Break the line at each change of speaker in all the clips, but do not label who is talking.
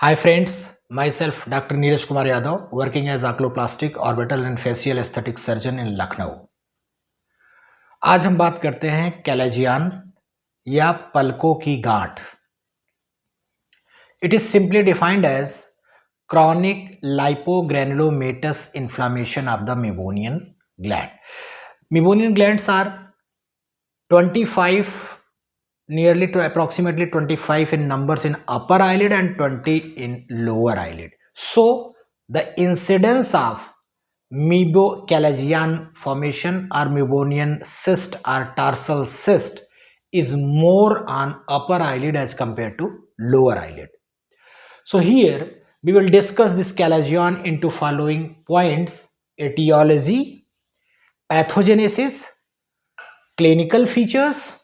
Hi friends, myself Dr. Neeraj Kumar Yadav, working as oculoplastic, orbital and facial aesthetic surgeon in Lucknow. आज हम बात करते हैं chalazion या पलकों की गांठ. It is simply defined as chronic lipogranulomatous inflammation of the meibomian gland. Meibomian glands are 25, nearly to approximately 25 in numbers in upper eyelid and 20 in lower eyelid. So the incidence of meibocalagian formation or meibonian cyst or tarsal cyst is more on upper eyelid as compared to lower eyelid. So here we will discuss this calagion into following points: etiology, pathogenesis, clinical features,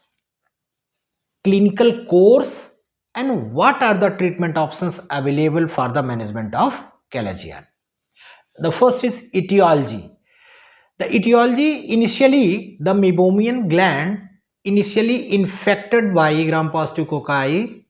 clinical course, and what are the treatment options available for the management of calagian. The first is etiology. The etiology, initially the meibomian gland initially infected by gram-positive cocci,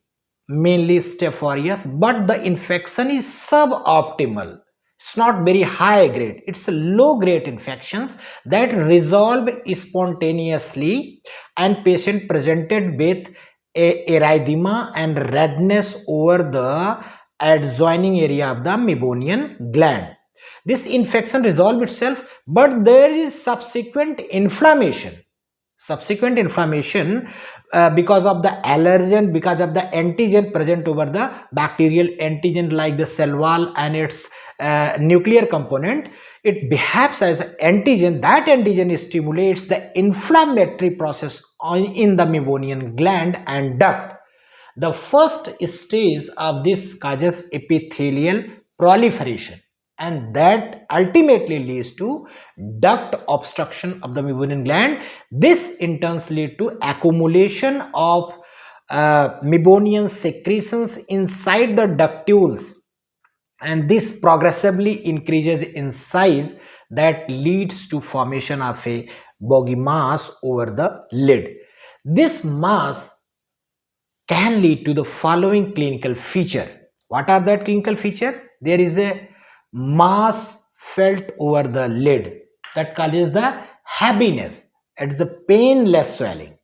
mainly Staph aureus, but the infection is suboptimal. It's not very high grade. It's a low grade infections that resolve spontaneously, and patient presented with erythema and redness over the adjoining area of the meibonian gland. This infection resolves itself, but there is subsequent inflammation. Because of the allergen, because of the antigen present over the bacterial antigen like the cell wall and its nuclear component, it behaves as antigen. That antigen stimulates the inflammatory process in the meibonian gland and duct. The first stage of this causes epithelial proliferation, and that ultimately leads to duct obstruction of the meibonian gland. This in turn leads to accumulation of meibonian secretions inside the ductules, and this progressively increases in size that leads to formation of a boggy mass over the lid. This mass can lead to the following clinical feature. What are that clinical feature? There is a mass felt over the lid that causes the heaviness. It's the painless swelling.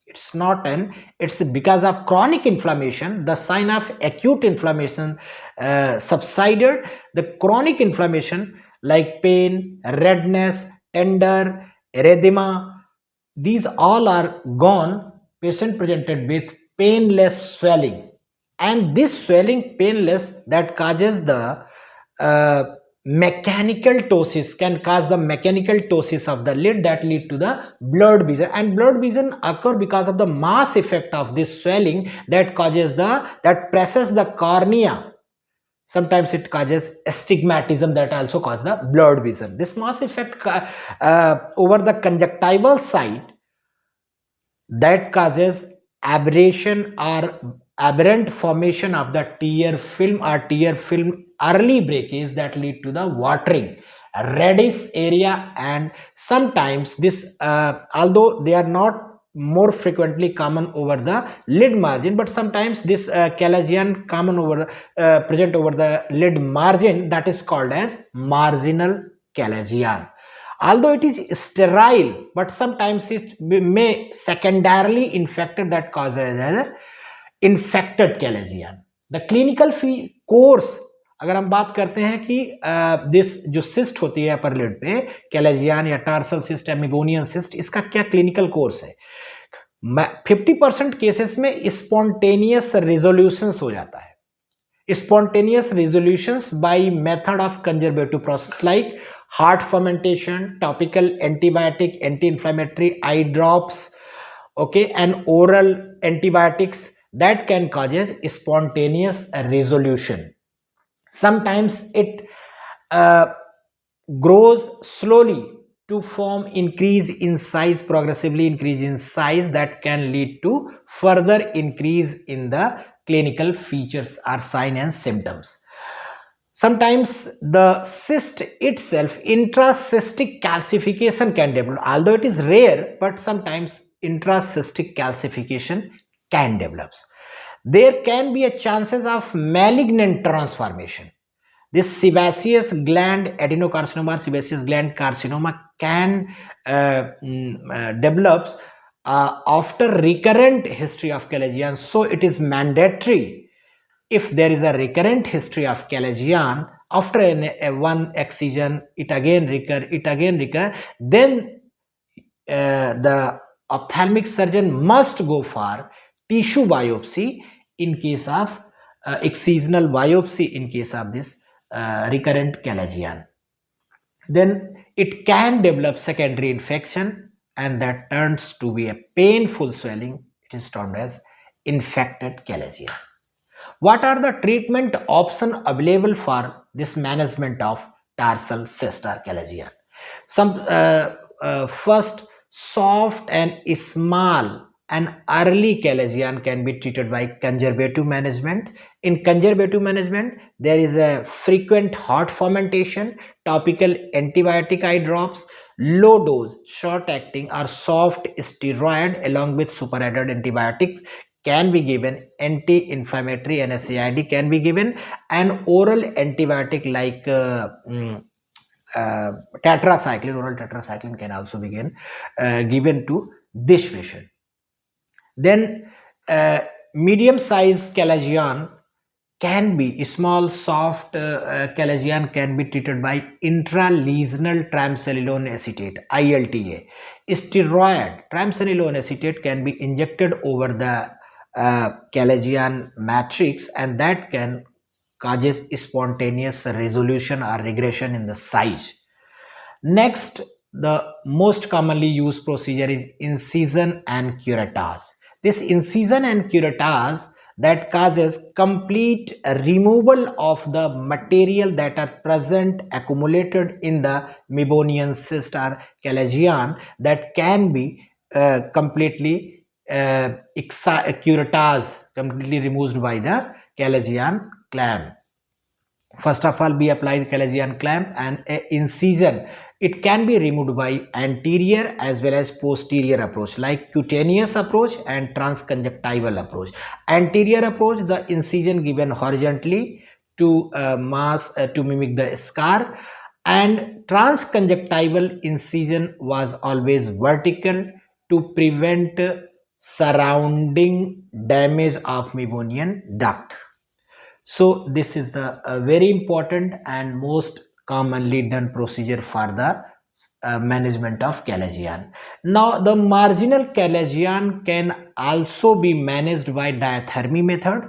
It's because of chronic inflammation. The sign of acute inflammation subsided. The chronic inflammation like pain, redness, tender, erythema, these all are gone. Patient presented with painless swelling, and this swelling painless that causes the uh, mechanical ptosis, can cause the mechanical ptosis of the lid that lead to the blurred vision, and blurred vision occur because of the mass effect of this swelling that presses the cornea. Sometimes it causes astigmatism that also causes the blurred vision. This mass effect over the conjunctival side that causes aberration or aberrant formation of the tear film or tear film early breakage that lead to the watering, reddish area, and sometimes this although they are not more frequently common over the lid margin, but sometimes this calagian common over present over the lid margin, that is called as marginal calagian. Although it is sterile, but sometimes it may secondarily infected that causes an infected calagian. The clinical course, अगर हम बात करते हैं कि this जो cyst होती है अपर lid पे, कैलेजियन या टार्सल सिस्ट या मेबोनियन सिस्ट, इसका क्या क्लिनिकल कोर्स है? 50% केसेस में स्पॉन्टेनियस रेजोल्यूशंस हो जाता है. Spontaneous resolutions by method of conservative process like heart fermentation, topical antibiotic, anti-inflammatory eye drops, okay, and oral antibiotics that can cause spontaneous resolution. Sometimes it grows slowly to form increase in size, progressively increase in size that can lead to further increase in the clinical features or sign and symptoms. Sometimes the cyst itself, intracystic calcification can develop, although it is rare, but sometimes intracystic calcification can develop. there can be a chances of malignant transformation. This sebaceous gland adenocarcinoma, sebaceous gland carcinoma can develops after recurrent history of Calagian. So it is mandatory, if there is a recurrent history of Calagian after one excision, it again recur, then the ophthalmic surgeon must go for tissue biopsy in case of excisional biopsy in case of this recurrent Calagian. Then it can develop secondary infection, and that turns to be a painful swelling. It is termed as infected Calagian. What are the treatment options available for this management of tarsal cyst or Calagian? Some first, soft and small and early Calagian can be treated by conservative management. In conservative management, there is a frequent hot fermentation, topical antibiotic eye drops, low dose, short acting or soft steroid along with superadded antibiotics can be given, anti-inflammatory NSAID can be given, and oral antibiotic like tetracycline, oral tetracycline can also be given to this patient. Then medium size Calagian can be small soft Calagian can be treated by intralesional triamcinolone acetate, ILTA. Steroid triamcinolone acetate can be injected over the Calagian matrix, and that can causes spontaneous resolution or regression in the size. Next, the most commonly used procedure is incision and curettage. This incision and curettage that causes complete removal of the material that are present accumulated in the meibomian cyst or Calagian, that can be completely curettage, completely removed by the Calagian clamp. First of all, we apply the Calagian clamp and incision. It can be removed by anterior as well as posterior approach, like cutaneous approach and transconjunctival approach. Anterior approach, the incision given horizontally to to mimic the scar, and transconjunctival incision was always vertical to prevent surrounding damage of meibomian duct. So this is the very important and most commonly done procedure for the management of Calagian. Now the marginal Calagian can also be managed by diathermy method,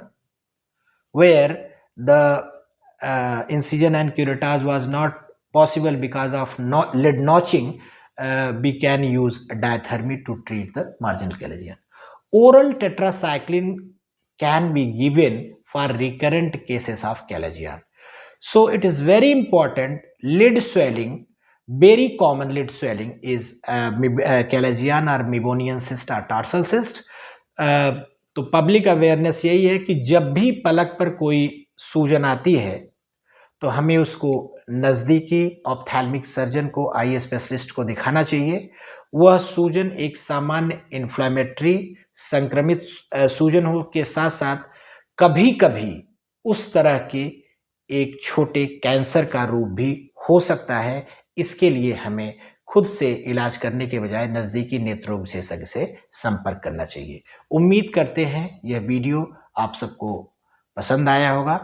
where the incision and curettage was not possible because of lid notching. We can use diathermy to treat the marginal Calagian. Oral tetracycline can be given for recurrent cases of Calagian. So it is very important. Lid swelling, very common lid swelling is Calagian or meibomian cyst or tarsal cyst. तो public awareness यही है कि जब भी पलक पर कोई सूजन आती है तो हमें उसको नज़दीकी ऑप्थेल्मिक सर्जन को, आई स्पेशलिस्ट को दिखाना चाहिए। वह सूजन एक सामान्य इन्फ्लेमेटरी संक्रमित सूजन हो के साथ साथ कभी कभी उस तरह के एक छोटे कैंसर का रूप भी हो सकता है। इसके लिए हमें खुद से इलाज करने के बजाय नज़दीकी नेत्रों विशेषज्ञ से संपर्क करना चाहिए। उम्मीद करते हैं यह वीडियो आप सबको पसंद आया होगा।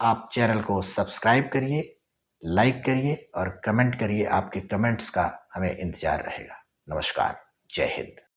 आप चैनल को सब्सक्राइब करिए, लाइक करिए और कमेंट करिए। आपके कमेंट्स का हमें इंतजार रहेगा। नमस्कार, जय हिंद।